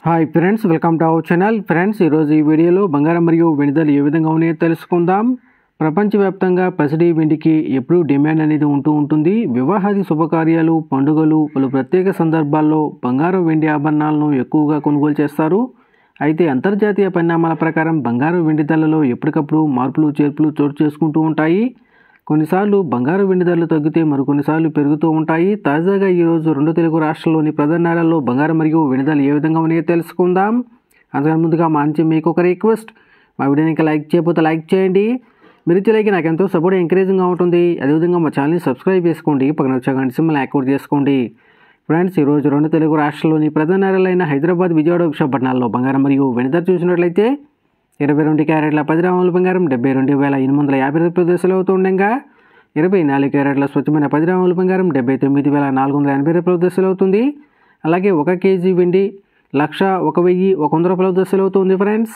Hi friends, welcome to our channel. Friends, ఈరోజు ఈ వీడియోలో బంగారం మరియు వెండి ధరలు ఏ విధంగా ఉన్నాయో తెలుసుకుందాం. ప్రపంచవ్యాప్తంగా పసిడి వెండికి ఎప్పుడూ డిమాండ్ అనేది ఉంటుంది. వివాహాది శుభకార్యాలు, పండుగలు, పలు ప్రత్యేక సందర్భాల్లో బంగారం వెండి ఆభరణాలను ఎక్కువగా కొనుగోలు చేస్తారు. అయితే అంతర్జాతీయ పరిణామాల ప్రకారం బంగారం వెండి ధరలలో ఎప్పటికప్పుడు మార్పులు చేర్పులు చోటు చేసుకుంటూ ఉంటాయి. కొన్నిసార్లు బంగారు వెండి ధరలు తగ్గితే మరికొన్నిసార్లు పెరుగుతూ ఉంటాయి. తాజాగా ఈరోజు రెండు తెలుగు రాష్ట్రాల్లోని ప్రధాన నగరాల్లో బంగారం మరియు వెండి ధరలు ఏ విధంగా ఉన్నాయో తెలుసుకుందాం. అందుకని ముందుగా మా నుంచి మీకు ఒక రిక్వెస్ట్, మా వీడియోని ఇంకా లైక్ చేయకపోతే లైక్ చేయండి. మీరు ఇచ్చే లైక్ నాకు ఎంతో సపోర్ట్ ఎంకరేజింగ్గా ఉంటుంది. అదేవిధంగా మా ఛానల్ని సబ్స్క్రైబ్ చేసుకోండి, పక్కన వచ్చే గంట సింబల్ని యాక్టివేట్ చేసుకోండి. ఫ్రెండ్స్, ఈరోజు రెండు తెలుగు రాష్ట్రాల్లోని ప్రధాన నగరాలైన హైదరాబాద్, విజయవాడ, విశాఖపట్నాల్లో బంగారం మరియు వెండి ధర చూసినట్లయితే 22 క్యారెట్ల 10 గ్రాముల బంగారం 72,850 రూపాయల దశలో అవుతుండగా 24 క్యారెట్ల స్వచ్ఛమైన 10 గ్రాముల బంగారం 79,480 రూపాయల దశలో అవుతుంది. అలాగే 1 కేజీ వెండి 1,01,100 రూపాయల దశలో అవుతుంది. ఫ్రెండ్స్,